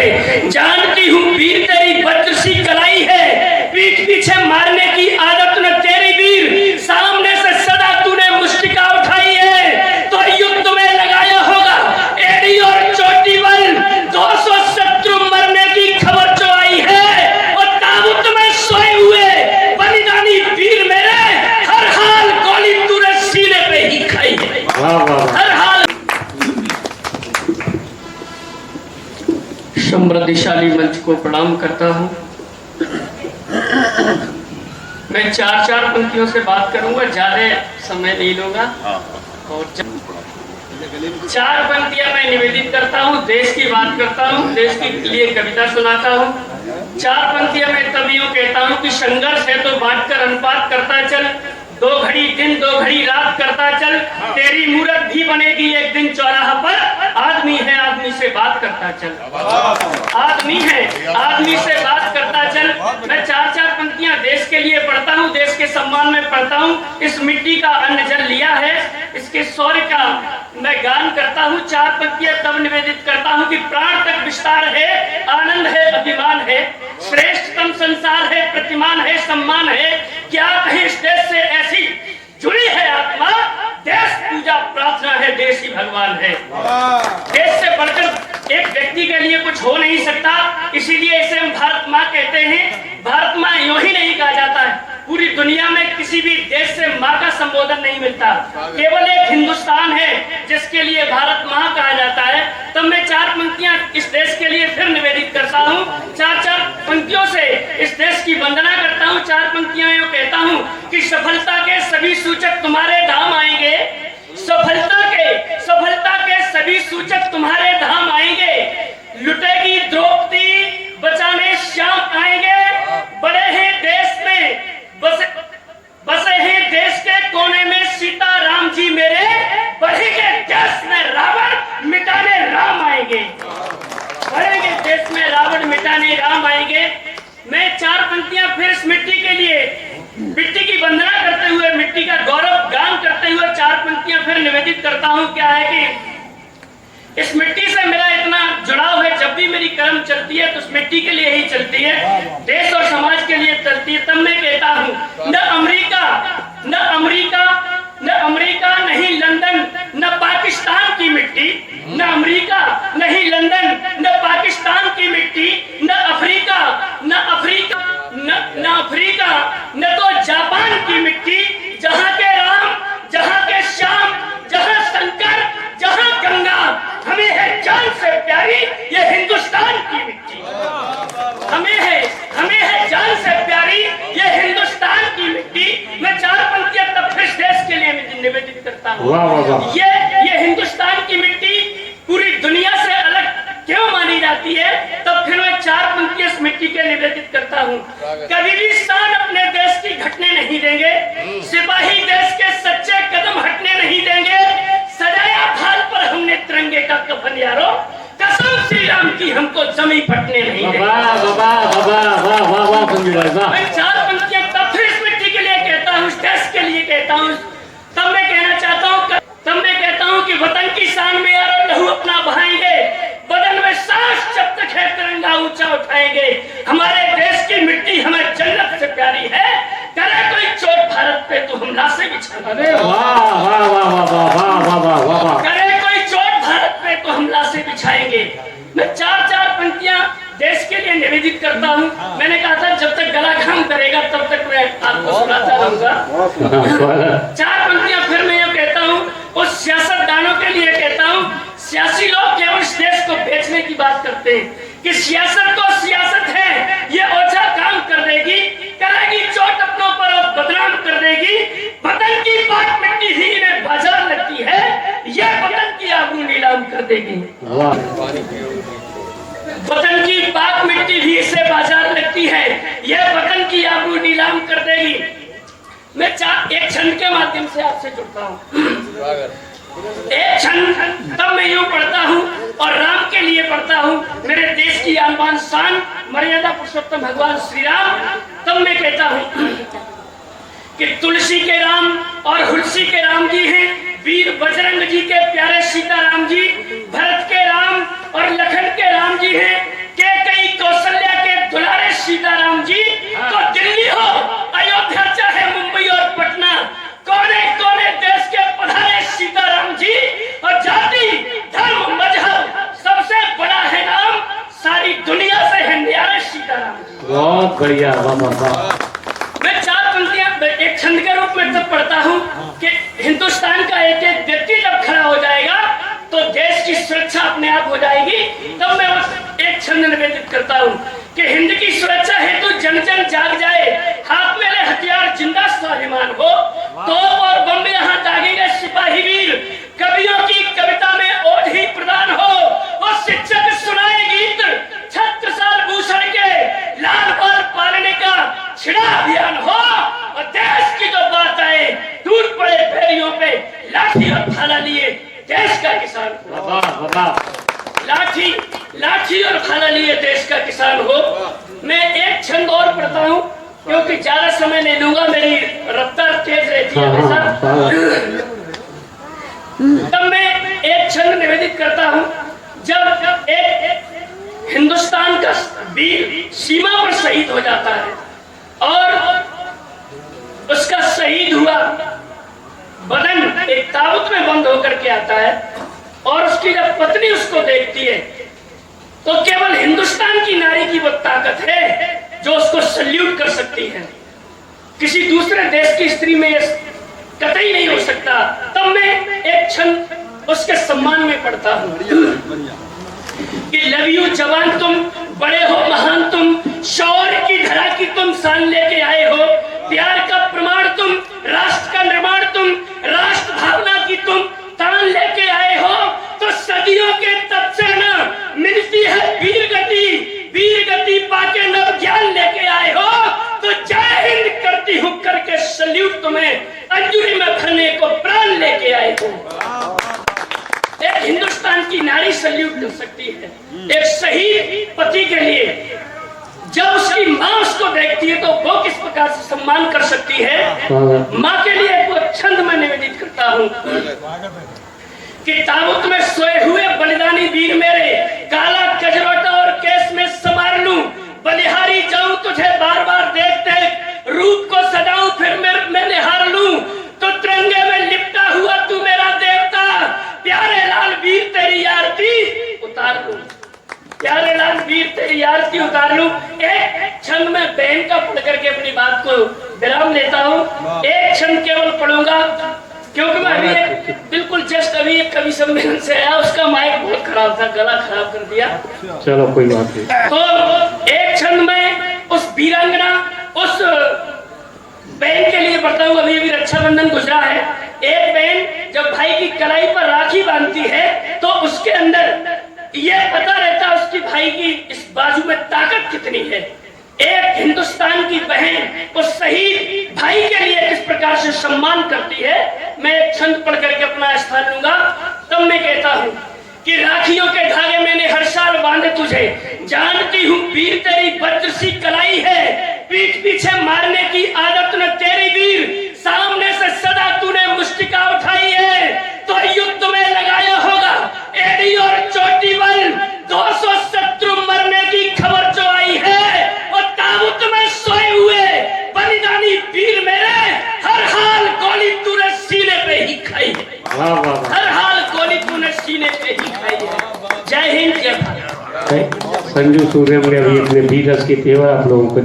थे। जानती हूँ वीर तेरी वज्र सी कलाई है, पीठ पीछे मारने की आदत न तेरी वीर, सामने से सदा तूने मुष्टिका उठाई है, तो युद्ध में लगाया होगा एड़ी और चोटी बल, 200 शत्रु मरने की खबर जो आई है, और ताबूत में सोए हुए बलिदानी वीर मेरे, हर हाल गोली तूने सीने पे ही खाई है, हर हाल। समृद्धिशाली मंच को प्रणाम करता हूँ। मैं चार पंक्तियों से बात करूंगा, ज्यादा समय नहीं लूंगा। और चार पंक्तियां मैं निवेदित करता हूँ, देश की बात करता हूँ, देश के लिए कविता सुनाता हूँ। चार पंक्तियां मैं तब यूं कहता हूँ कि संघर्ष है तो बांटकर अनुपात करता चल, 2 घड़ी दिन 2 घड़ी रात करता चल, तेरी मूरत भी बनेगी एक दिन चौराहा पर, आदमी है आदमी से बात करता चल, आदमी है आदमी से बात करता चल। मैं चार पंक्तियां देश के लिए पढ़ता हूँ, देश के सम्मान में पढ़ता हूँ। इस मिट्टी का अन्न जल लिया है, इसके शौर्य का मैं गान करता हूँ। 4 पंक्तियां तब निवेदित करता हूँ कि प्राण तक विस्तार है, आनंद है, अभिमान है, श्रेष्ठतम संसार है, प्रतिमान है, सम्मान है, क्या कहीं इस देश से ऐसी जुड़ी है आत्मा, देश पूजा प्रार्थना है, देश ही भगवान है। देश से बढ़कर एक व्यक्ति के लिए कुछ हो नहीं सकता, इसीलिए इसे हम भारत माँ कहते हैं। भारत माँ यूं ही नहीं कहा जाता है, पूरी दुनिया में किसी भी देश से माँ का संबोधन नहीं मिलता, केवल एक हिंदुस्तान है जिसके लिए भारत माँ कहा जाता है। तब मैं 4 पंक्तियां इस देश के लिए फिर निवेदित करता हूँ, 4 पंक्तियों से इस देश की वंदना करता हूँ। 4 पंक्तियां यूं कहता हूँ कि सफलता के सभी सूचक तुम्हारे धाम आएंगे, सफलता के सभी सूचक तुम्हारे धाम आएंगे, लुटेगी द्रौपदी बचाने श्याम आएंगे, बड़े हैं देश में बसे हैं देश के कोने में सीता राम जी मेरे, बढ़ेंगे देश में रावण मिटाने राम आएंगे, बढ़ेंगे देश में रावण मिटाने राम आएंगे। मैं 4 पंक्तियां फिर इस मिट्टी के लिए, मिट्टी की वंदना करते हुए, मिट्टी का गौरव गान करते हुए 4 पंक्तियां फिर निवेदित करता हूं। क्या है कि इस मिट्टी से मेरा इतना जुड़ाव है, जब भी मेरी कर्म चलती है तो उस मिट्टी के लिए ही चलती है, देश और समाज के लिए चलती है। तब मैं कहता हूँ न अमेरिका नहीं लंदन न पाकिस्तान की मिट्टी, न अमेरिका नहीं लंदन न पाकिस्तान की मिट्टी, न अफ्रीका न तो जापान की मिट्टी, जहाँ के राम जहाँ के श्याम जहाँ शंकर जहाँ गंगा, हमें है जान से प्यारी ये हिंदुस्तान की मिट्टी, हमें है जान से प्यारी ये हिंदुस्तान की मिट्टी। मैं 4 पंक्तियां तब फिर देश के लिए निवेदित करता हूँ। ये हिंदुस्तान की मिट्टी पूरी दुनिया से अलग क्यों मानी जाती है, तब फिर मैं 4 पंक्तियां इस मिट्टी के निवेदित करता हूँ। कभी भी शान अपने देश की घटने नहीं देंगे, सिपाही देश के सच्चे कदम हटने नहीं देंगे, सजाया भाल पर हमने तिरंगे का कफन यारो, कसम श्री राम की हमको जमी फटने नहीं देंगे। मैं 4 पंक्तियां तब फिर इस मिट्टी के लिए कहता हूँ, इस देश के लिए कहता हूँ। तब मैं कहना चाहता हूँ कि वतन की शान में यारो लहू अपना बहाएंगे, बदन में सांस जब तक है तिरंगा ऊंचा उठाएंगे, हमारे देश की मिट्टी हमें जन्नत से प्यारी है, करे कोई चोट भारत पे तो हम लाशें बिछाएंगे, करे कोई चोट भारत पे तो हम लाशें बिछाएंगे। मैं 4 पंक्तियां देश के लिए निवेदित करता हूँ। मैंने कहा था जब तक गला काम करेगा तब तक मैं आपको सुनाता रहूंगा। 4 पंक्तियां फिर मैं ये कहता हूँ, उस सियासतदानों के लिए कहता हूँ, सियासी लोग केवल इस देश को बेचने की बात करते हैं कि सियासत तो सियासत है, ये ओछा काम कर देगी, करेगी चोट अपनों पर और बदनाम कर देगी, वतन की पाक मिट्टी ही इन्हें बाजार लगती है, ये वतन की आबरू नीलाम कर देगी, वतन की पाक मिट्टी ही इसे बाजार लगती है, यह वतन की आबरू नीलाम कर देगी। मैं एक क्षण के माध्यम से आपसे जुड़ता हूँ। एक क्षण तब मैं यूं पढ़ता हूँ और राम के लिए पढ़ता हूँ, मेरे देश की आन शान मर्यादा पुरुषोत्तम भगवान श्री राम। तब मैं कहता हूँ कि तुलसी के राम और हुलसी के राम जी हैं, वीर बजरंग जी के प्यारे सीता राम जी, भरत के राम और लखन के राम जी हैं, बहुत बढ़िया, वाह वाह वाह। मैं 4 पंक्तियां एक छंद के रूप में तब पढ़ता हूँ कि हिंदुस्तान का एक एक व्यक्ति जब खड़ा हो जाएगा तो देश की सुरक्षा अपने आप हो जाएगी। तब मैं उस एक छंद निवेदित करता हूँ कि हिंद की सुरक्षा हेतु जन जन जाग जाए, हाथ में ले हथियार, जिंदा स्वाभिमान हो, तोप और बम यहाँ दागेंगे सिपाही वीर, कवियों की कविता में ओढ़ ही प्रदान हो, और शिक्षक सुनाए गीत, छत्रसाल भूषण के लाल बाल पालने का छिड़ा अभियान हो, और देश की जो बात आए दूर पड़े बैरियों पे लाठी और भाला लिए देश का किसान हो। वाह वाह वाह। लाठी और भाला लिए देश का किसान हो। मैं एक छंद और पढ़ता हूँ क्योंकि ज्यादा समय नहीं लूंगा, मेरी रफ्तार तेज रहती है हमेशा। तब मैं एक छंद निवेदित करता हूँ, जब एक हिंदुस्तान का वीर सीमा पर शहीद हो जाता है और उसका शहीद हुआ बदन एक ताबूत में बंद होकर के आता है, और उसकी जब पत्नी उसको देखती है तो केवल हिंदुस्तान की नारी की वो ताकत है जो उसको सल्यूट कर सकती है, किसी दूसरे देश की स्त्री में कतई नहीं हो सकता। तब मैं एक क्षण उसके सम्मान में पढ़ता हूँ कि लव यू जवान, तुम बड़े हो महान, तुम शौर्य की धरा की तुम शान लेके आए हो, प्यार का प्रमाण तुम, राष्ट्र का निर्माण तुम, राष्ट्र भावना की तुम तान लेके आए हो, तो सदियों के तब से न मिलती है वीर गति पाके नव ज्ञान लेके आए हो, तो जय हिंद करती हूँ करके सल्यूट तुम्हें, अंजुरी में भरने को प्राण लेके आए हो। एक हिंदुस्तान की नारी सल्यूट कर सकती है एक शहीद पति के लिए, जब उसकी माँ उसको देखती है तो वो किस प्रकार से सम्मान कर सकती है। माँ के लिए एक छंद मैं निवेदित करता हूँ कि ताबूत में सोए हुए बलिदानी वीर मेरे, काला कजरोटा और केस में संवार लूं, बलिहारी जाऊं तुझे बार बार देखते, रूप को सजाऊं फिर मैं निहार लूं, तो तिरंगे में लिपटा हुआ तू मेरा देवता, प्यारे लाल वीर तेरी आरती उतार लूं, प्यारे लाल वीर तेरी आरती उतार लूं। एक क्षण में बहन का पढ़ करके अपनी बात को विराम लेता हूँ, एक क्षण केवल पढ़ूंगा क्योंकि मैं अभी बिल्कुल जस्ट अभी एक कवि सम्मेलन से आया, उसका माइक बहुत खराब था, गला खराब कर दिया। चलो कोई बात नहीं। तो एक क्षण में उस वीरांगना, उस बहन के लिए पढ़ता हूँ। अभी रक्षाबंधन गुजरा है, एक बहन जब भाई की कलाई पर राखी बांधती है तो उसके अंदर ये पता रहता है उसकी भाई की इस बाजू में ताकत कितनी है। एक हिंदुस्तान की बहन उस शहीद भाई के लिए किस प्रकार से सम्मान करती है, मैं एक छंद पढ़ करके अपना स्थान लूंगा। तब मैं कहता हूँ कि राखियों के धागे मैंने हर साल बांधे तुझे, जानती हूँ वीर तेरी वज्र सी कलाई है, पीठ पीछे मारने की आदत न तेरी वीर, सामने से सदा तूने मुष्टिका उठाई है, तो युद्ध में लगाया होगा एड़ी और चोटी बल, 200 शत्रु मरने की खबर जो आई है, और ताबूत में सोए हुए बलिदानी वीर मेरे, हर हाल गोली तूने सीने पे ही खाई है, हर हाल गोली तूने सीने पे ही खाई है। जय हिंद, जय भारत। संजू सूर्यम ने अभी अपने 20 के तेवर आप लोगों को